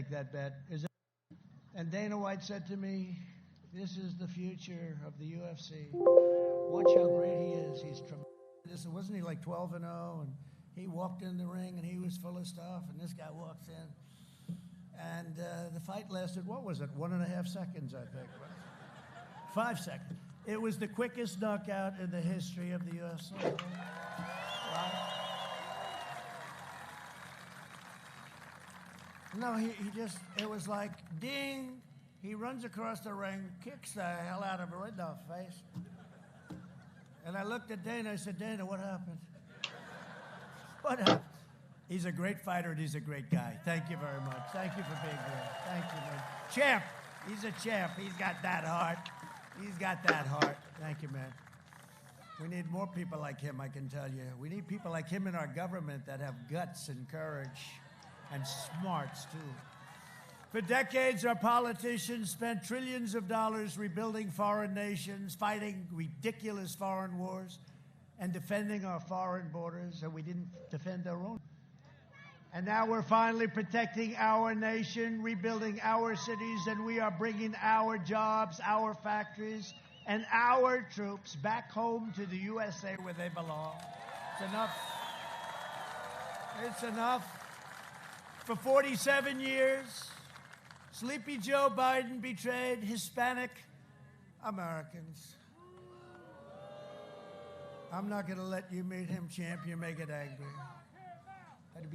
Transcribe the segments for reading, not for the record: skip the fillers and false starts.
take that bet. And Dana White said to me, this is the future of the UFC. Watch how great he is. He's tremendous. Wasn't he like 12-0? And he walked in the ring, and he was full of stuff, and this guy walks in. And the fight lasted, what was it, 1.5 seconds, I think. 5 seconds. It was the quickest knockout in the history of the UFC. Right? No, he just, it was like, ding. He runs across the ring, kicks the hell out of her right in the face. And I looked at Dana, I said, Dana, what happened? What happened? He's a great fighter, and he's a great guy. Thank you very much. Thank you for being here. Thank you, man. Champ. He's a champ. He's got that heart. He's got that heart. Thank you, man. We need more people like him, I can tell you. We need people like him in our government that have guts and courage and smarts, too. For decades, our politicians spent trillions of dollars rebuilding foreign nations, fighting ridiculous foreign wars, and defending our foreign borders, and we didn't defend our own. And now we're finally protecting our nation, rebuilding our cities, and we are bringing our jobs, our factories, and our troops back home to the USA where they belong. It's enough. It's enough. For 47 years, Sleepy Joe Biden betrayed Hispanic Americans. I'm not going to let you meet him, champ. You may get angry. That'll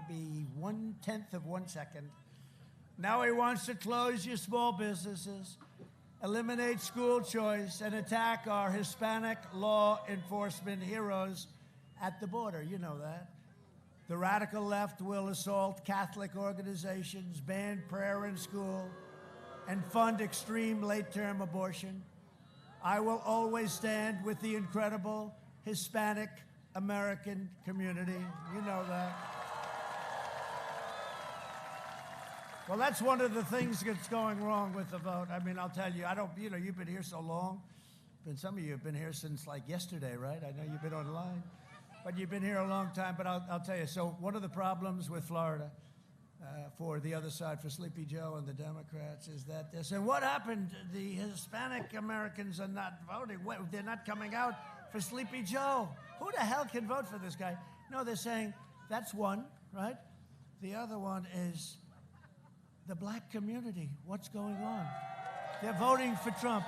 be 1/10 of 1 second. Now he wants to close your small businesses, eliminate school choice, and attack our Hispanic law enforcement heroes at the border. You know that. The radical left will assault Catholic organizations, ban prayer in school, and fund extreme late-term abortion. I will always stand with the incredible Hispanic American community. You know that. Well, that's one of the things that's going wrong with the vote. I mean, I'll tell you, you've been here so long. And some of you have been here since like yesterday, right? I know you've been online. But you've been here a long time, but I'll tell you. So one of the problems with Florida for the other side, for Sleepy Joe and the Democrats, is that they say, what happened? The Hispanic Americans are not voting. They're not coming out for Sleepy Joe. Who the hell can vote for this guy? No, they're saying, that's one, right? The other one is the black community. What's going on? They're voting for Trump.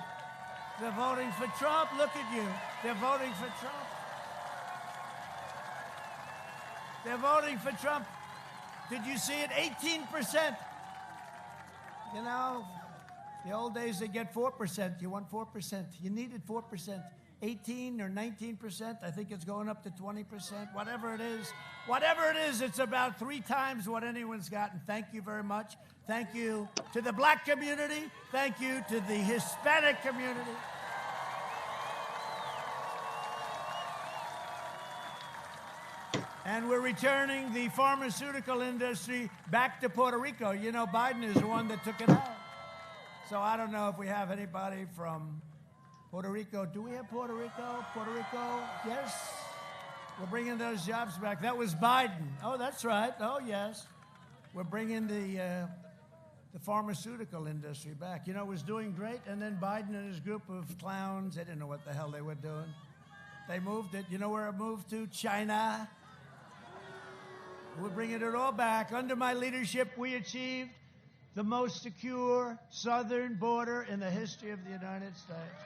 They're voting for Trump. Look at you. They're voting for Trump. They're voting for Trump. Did you see it? 18%. You know, the old days they get 4%. You want 4%. You needed 4%. 18 or 19%. I think it's going up to 20%. Whatever it is, it's about 3 times what anyone's gotten. Thank you very much. Thank you to the black community. Thank you to the Hispanic community. And we're returning the pharmaceutical industry back to Puerto Rico. You know, Biden is the one that took it out. So I don't know if we have anybody from Puerto Rico. Do we have Puerto Rico? Puerto Rico? Yes. We're bringing those jobs back. That was Biden. Oh, that's right. Oh, yes. We're bringing the pharmaceutical industry back. You know, it was doing great, and then Biden and his group of clowns, they didn't know what the hell they were doing. They moved it. You know where it moved to? China. We're bringing it all back. Under my leadership, we achieved the most secure southern border in the history of the United States.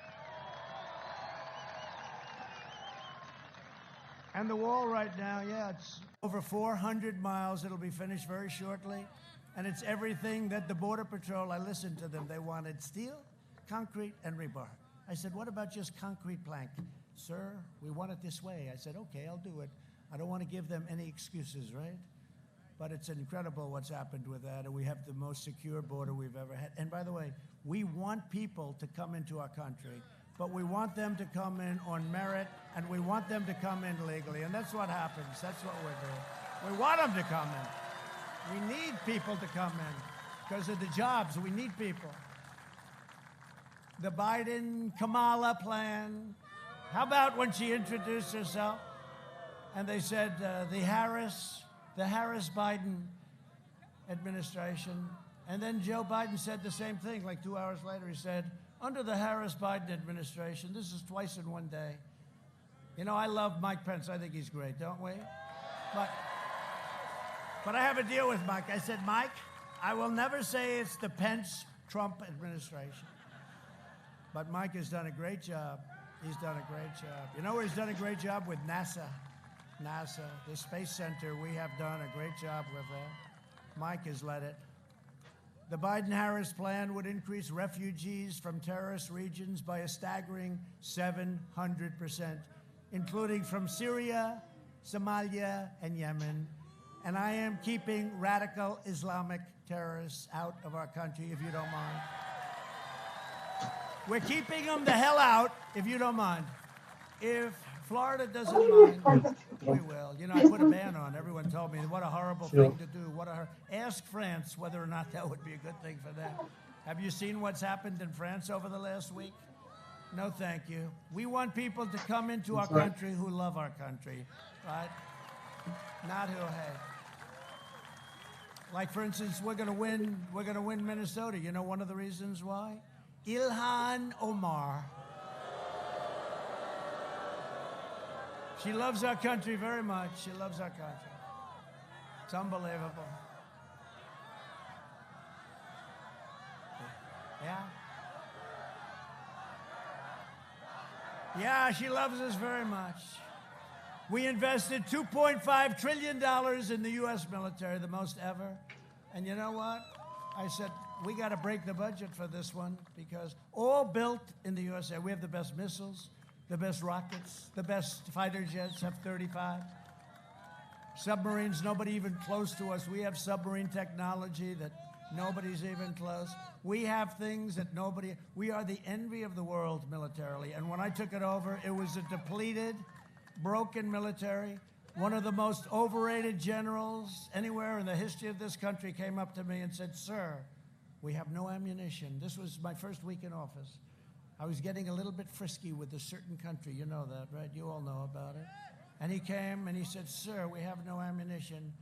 And the wall right now, yeah, it's over 400 miles. It'll be finished very shortly. And it's everything that the Border Patrol, I listened to them, they wanted steel, concrete, and rebar. I said, what about just concrete plank? Sir, we want it this way. I said, okay, I'll do it. I don't want to give them any excuses, right? But it's incredible what's happened with that, and we have the most secure border we've ever had. And by the way, we want people to come into our country, but we want them to come in on merit, and we want them to come in legally, and that's what happens. That's what we're doing. We want them to come in. We need people to come in because of the jobs. We need people. The Biden-Kamala plan. How about when she introduced herself? And they said the Harris-Biden administration. And then Joe Biden said the same thing like 2 hours later. He said, under the Harris-Biden administration, this is twice in one day. You know, I love Mike Pence. I think he's great, don't we? But I have a deal with Mike. I said, Mike, I will never say it's the Pence-Trump administration. But Mike has done a great job. He's done a great job. You know where he's done a great job? With NASA. NASA, the Space Center, we have done a great job with that. Mike has led it. The Biden-Harris plan would increase refugees from terrorist regions by a staggering 700%, including from Syria, Somalia, and Yemen. And I am keeping radical Islamic terrorists out of our country, if you don't mind. We're keeping them the hell out, if you don't mind. If Florida doesn't mind, we will. You know, I put a ban on. Everyone told me, what a horrible thing to do. Ask France whether or not that would be a good thing for them. Have you seen what's happened in France over the last week? No, thank you. We want people to come into our country who love our country, right? Not who hate. Like, for instance, we're gonna win Minnesota. You know one of the reasons why? Ilhan Omar. She loves our country very much. She loves our country. It's unbelievable. Yeah? Yeah, she loves us very much. We invested $2.5 trillion in the U.S. military, the most ever. And you know what? I said, we got to break the budget for this one because all built in the USA. We have the best missiles, the best rockets, the best fighter jets, F-35. Submarines, nobody even close to us. We have submarine technology that nobody's even close. We have things that we are the envy of the world militarily. And when I took it over, it was a depleted, broken military. One of the most overrated generals anywhere in the history of this country came up to me and said, sir, we have no ammunition. This was my first week in office. I was getting a little bit frisky with a certain country. You know that, right? You all know about it. And he came and he said, sir, we have no ammunition.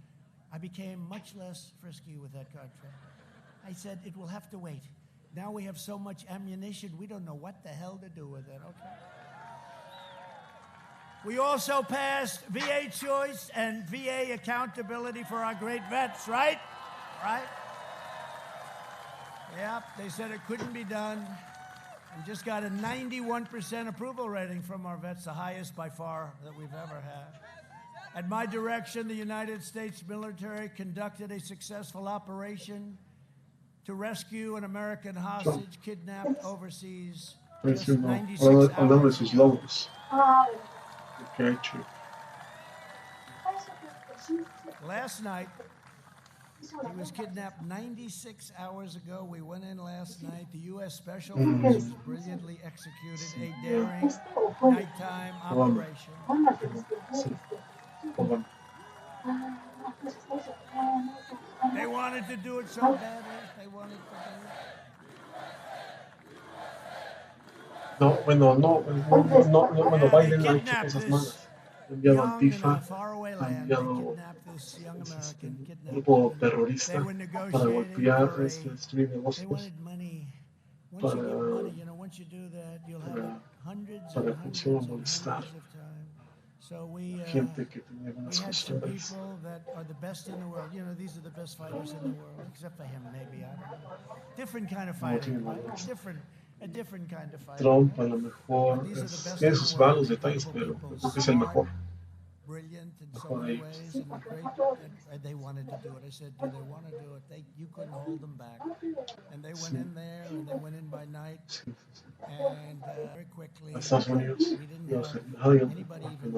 I became much less frisky with that country. I said, it will have to wait. Now we have so much ammunition, we don't know what the hell to do with it, okay? We also passed VA choice and VA accountability for our great vets, right? Right? Yep, they said it couldn't be done. And just got a 91% approval rating from our vets, the highest by far that we've ever had. At my direction, the United States military conducted a successful operation to rescue an American hostage kidnapped overseas just 96 hours. Last night, he was kidnapped 96 hours ago. We went in last night. The U.S. Special Forces brilliantly executed a daring nighttime operation. They wanted to do it so badly. They wanted to do it. Bueno, Biden ha hecho cosas malas. Ha enviado Antifa, ha enviado un grupo terrorista para golpear, destruir negocios, para causar molestar a gente que tenía buenas costumbres. Trump a lo mejor tiene sus malos detalles, pero creo que es el mejor. Brilliant in so many ways and great, and they wanted to do it. I said, do they want to do it? You couldn't hold them back. And they went in there, and they went in by night, and very quickly, we didn't have anybody even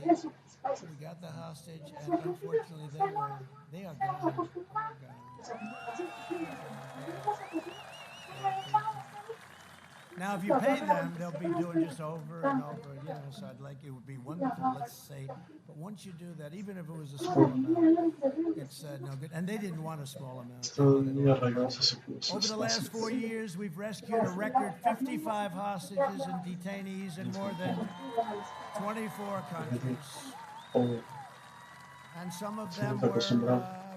injured. We got the hostage, and unfortunately, they are gone. Now, if you pay them, they'll be doing just over and over, so I'd like it would be wonderful, let's say. But once you do that, even if it was a small amount, it's no good. And they didn't want a small amount. Over the last 4 years, we've rescued a record 55 hostages and detainees in more than 24 countries. And some of them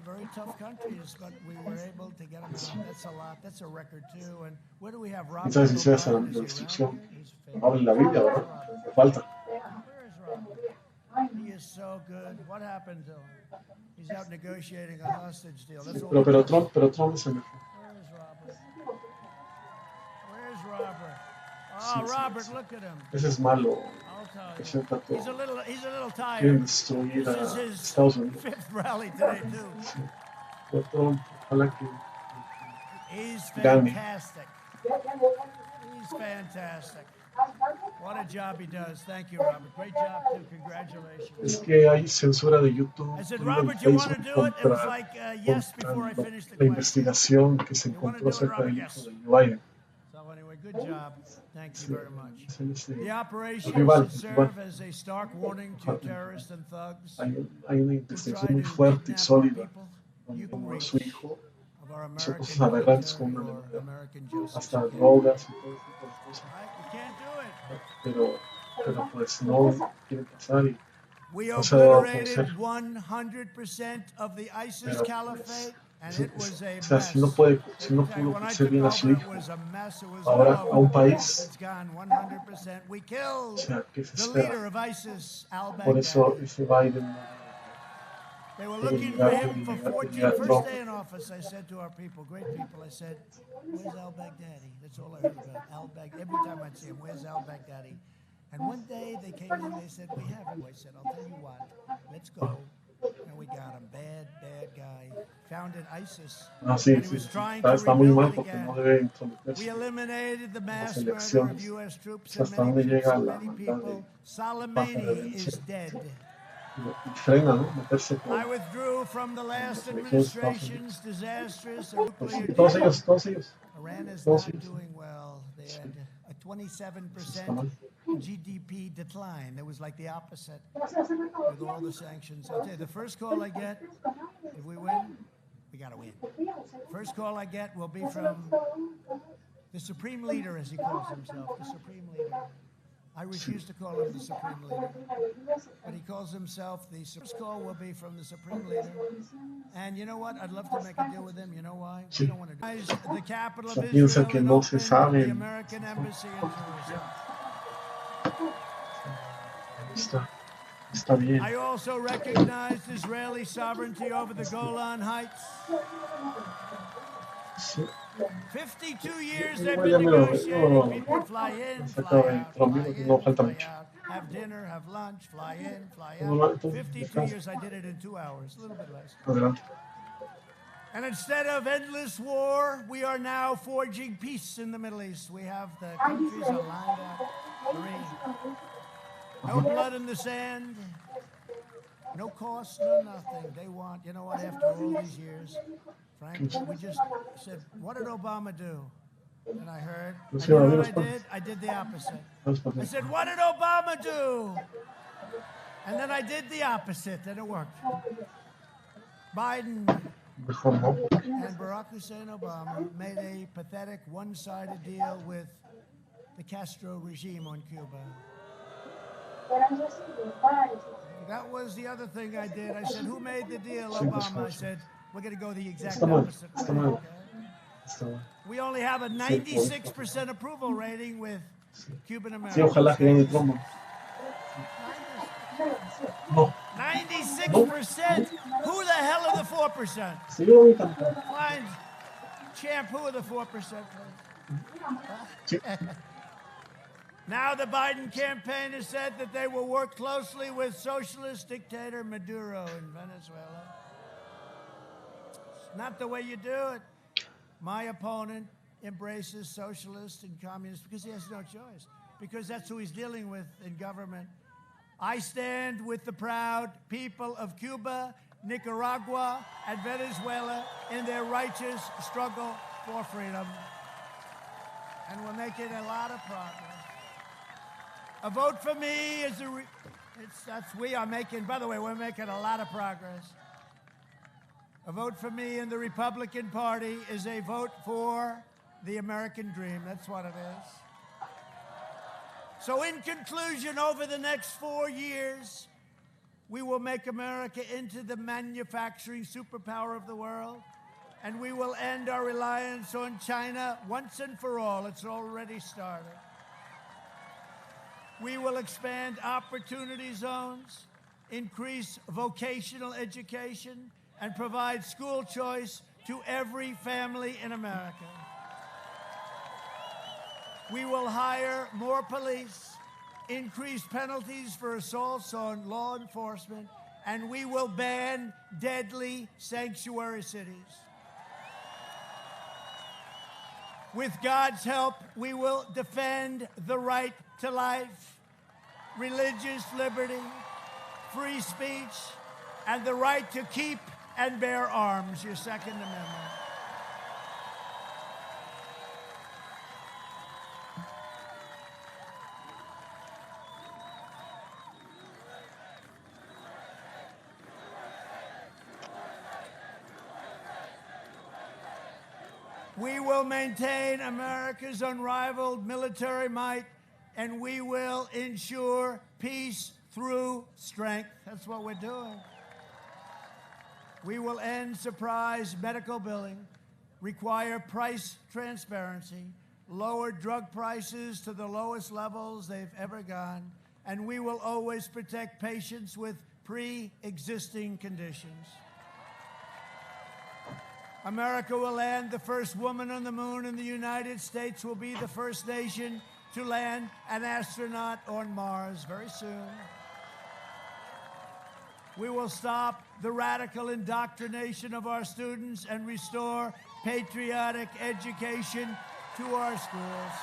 very tough countries, but we were able to get them out. That's a lot. That's a record too. And where do we have Robert? Esa es esa la instrucción. Abre la Biblia, ¿verdad? Falta. Where is Robert? He is so good. What happened to him? He's out negotiating a hostage deal. That's all. Pero Trump se me fue. Where is Robert? Where's Robert? Oh, Robert, look at him. Ese es malo. He's a little tired. Quieren destruir a Estados Unidos. Fifth rally today too. Pero Trump, ojalá que He's gane. fantastic. He's fantastic. What a job he does. Thank you, Robert. Great job too. Congratulations. Es que hay censura de YouTube I said, y de Robert, you want to Facebook do it? It was contra, like yes before I contra finished the la question. investigación que se You wanna encontró do it, acerca del Robert? hijo de Joe Biden. So anyway, good job. Thank you very much. Es ese The operation rival, should serve as a stark warning to terrorists and thugs hay una investigación muy fuerte y sólida donde su hijo of our hizo American cosas aberrantes con una or menor, American justice. hasta drogas y todo tipo de cosas. Right? You can't do it. Pero pues no quiere pasar y We no se ha dado a obliterated conocer. 100% of the ISIS Pero, caliphate, and Sí, it was a o sea, mess. si no pudo When I ser took bien a su over, it hijo, was a mess. It was ahora all a un over. país, It's gone 100%. We o killed sea, ¿qué se the espera? leader of ISIS, Por eso al-Baghdadi. ese Biden They were debe looking for llegar, him for debe 14. llegar First pronto. day in office, I said to our people, great people, I said, where's al-Baghdadi? That's all I heard about, al-Baghdadi. Every time I'd see him, where's al-Baghdadi? And one day they came in, they said, we have him. I said, I'll tell you what, let's go. And we got him. Bad guy. Founded ISIS. No, sí, And he sí, was sí. trying Está, to está muy rebuild mal it porque again. no debe We intrometerse eliminated the en las mass murder of elecciones. U.S. troops O sea, and hasta many dónde troops llega and la many maldad de people. baja Soleimani is reverencia dead. y frena, ¿no? Meterse I con withdrew from the last elecciones de Estados administration's Unidos. disastrous Pues nuclear sí, deal. todos ellos, Iran is todos not ellos. doing well. They had a Está 27% mal. GDP decline. It was like the opposite with all the sanctions. I'll tell you, the first call I get, if we win, we got to win. First call I get will be from the Supreme Leader, as he calls himself, the Supreme Leader. I refuse to call him the Supreme Leader, but he calls himself the first call will be from the Supreme Leader. And you know what? I'd love to make a deal with him. You know why? We don't want to do the capital O of sea, piensa Israel que and no se opened sabe. the American embassy in Jerusalem. Está bien. I also recognized Israeli sovereignty over the Golan Heights. Sí. 52 years they've Igual been ya me lo negotiating. People fly in, se fly acaba out, Trump, fly no in, falta fly mucho. out, have dinner, have lunch, fly in, fly No, out. entonces, 52 descansa. years, I did it in 2 hours, a little bit less. Adelante. And instead of endless war, we are now forging peace in the Middle East. We have the countries are lined up. Green. No blood in the sand. No cost, no nothing. They want, you know what, after all these years, Frank, we just said, what did Obama do? And I heard, and you know what I did? I did the opposite. I said, what did Obama do? And then I did the opposite, and it worked. Biden and Barack Hussein Obama made a pathetic one-sided deal with the Castro regime on Cuba. That was the other thing I did. I said, who made the deal? Obama. I said, we're going to go the exact opposite way. Okay? We only have a 96% approval rating with Cuban Americans. Sí, ojalá que gane Trump. No. 96%? Who the hell are the 4%? Sí, yo voy también. Find Champ, who are the 4%? Sí. Now the Biden campaign has said that they will work closely with socialist dictator Maduro in Venezuela. It's not the way you do it. My opponent embraces socialists and communists because he has no choice, because that's who he's dealing with in government. I stand with the proud people of Cuba, Nicaragua, and Venezuela in their righteous struggle for freedom. And we're making a lot of progress. A vote for me is we are making, by the way, we're making a lot of progress. A vote for me in the Republican Party is a vote for the American dream. That's what it is. So in conclusion, over the next 4 years, We will make America into the manufacturing superpower of the world. And we will end our reliance on China once and for all. It's already started. We will expand opportunity zones, increase vocational education, and provide school choice to every family in America. We will hire more police, increase penalties for assaults on law enforcement, and we will ban deadly sanctuary cities. With God's help, we will defend the right to life, religious liberty, free speech, and the right to keep and bear arms, your Second Amendment. We will maintain America's unrivaled military might, and we will ensure peace through strength. That's what we're doing. We will end surprise medical billing, require price transparency, lower drug prices to the lowest levels they've ever gone, and we will always protect patients with pre-existing conditions. America will land the first woman on the moon, and the United States will be the first nation to land an astronaut on Mars very soon. We will stop the radical indoctrination of our students and restore patriotic education to our schools.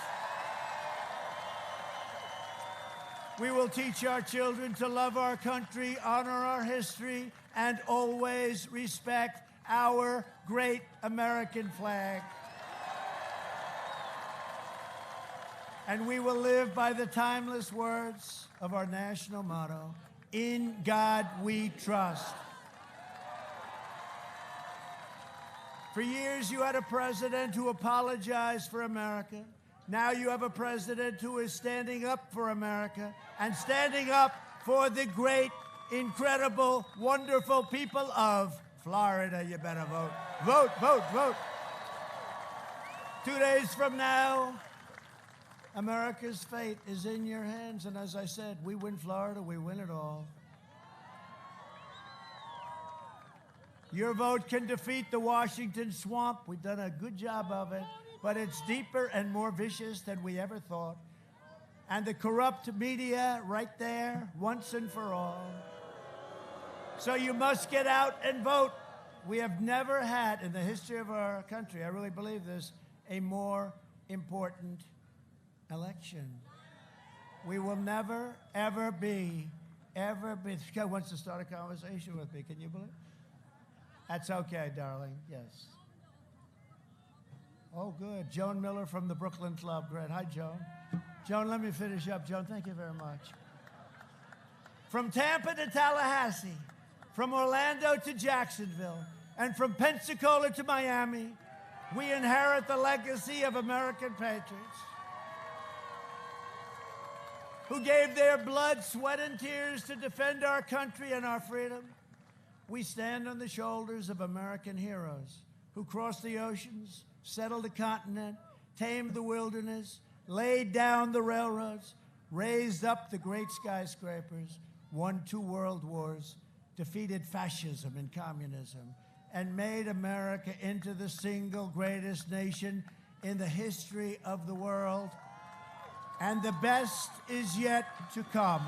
We will teach our children to love our country, honor our history, and always respect our great American flag. And we will live by the timeless words of our national motto, "In God we trust." For years, you had a president who apologized for America. Now you have a president who is standing up for America and standing up for the great, incredible, wonderful people of Florida. You better vote. Vote, vote, vote. 2 days from now, America's fate is in your hands. And as I said, we win Florida, we win it all. Your vote can defeat the Washington swamp. We've done a good job of it, but it's deeper and more vicious than we ever thought. And the corrupt media right there, once and for all. So you must get out and vote. We have never had, in the history of our country, I really believe this, a more important election. We will never, ever be. This guy wants to start a conversation with me. Can you believe it? That's okay, darling. Yes. Oh, good. Joan Miller from the Brooklyn Club. Great. Hi, Joan. Joan, let me finish up. Joan, thank you very much. From Tampa to Tallahassee, from Orlando to Jacksonville, and from Pensacola to Miami, we inherit the legacy of American patriots who gave their blood, sweat, and tears to defend our country and our freedom. We stand on the shoulders of American heroes who crossed the oceans, settled the continent, tamed the wilderness, laid down the railroads, raised up the great skyscrapers, won 2 world wars, defeated fascism and communism, and made America into the single greatest nation in the history of the world. And the best is yet to come.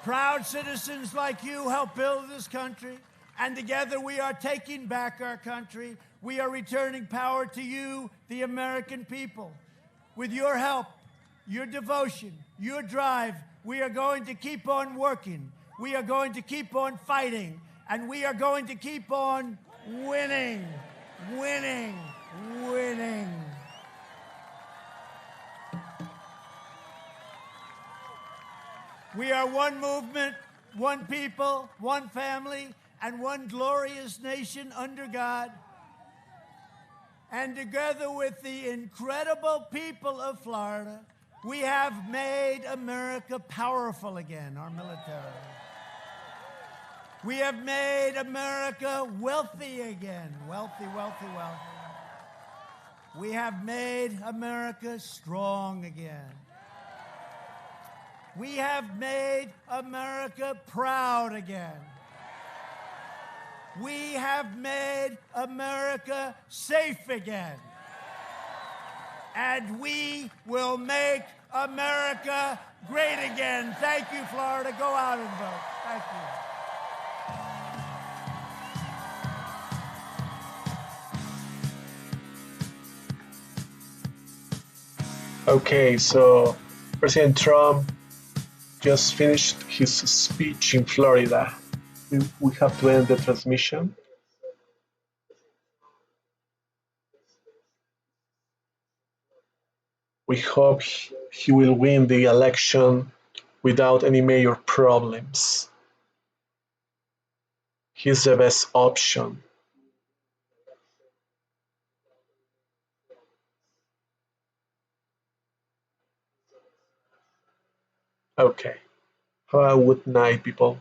Proud citizens like you help build this country, and together we are taking back our country. We are returning power to you, the American people. With your help, your devotion, your drive, we are going to keep on working. We are going to keep on fighting, and we are going to keep on winning, winning, winning. We are one movement, one people, one family, and one glorious nation under God. And together with the incredible people of Florida, We have made America powerful again, our military. We have made America wealthy again. Wealthy, wealthy, wealthy. We have made America strong again. We have made America proud again. We have made America safe again. And we will make America great again. Thank you, Florida. Go out and vote. Thank you. Okay, so President Trump just finished his speech in Florida. We have to end the transmission. We hope he will win the election without any major problems. He's the best option. Okay. Have a good night, people.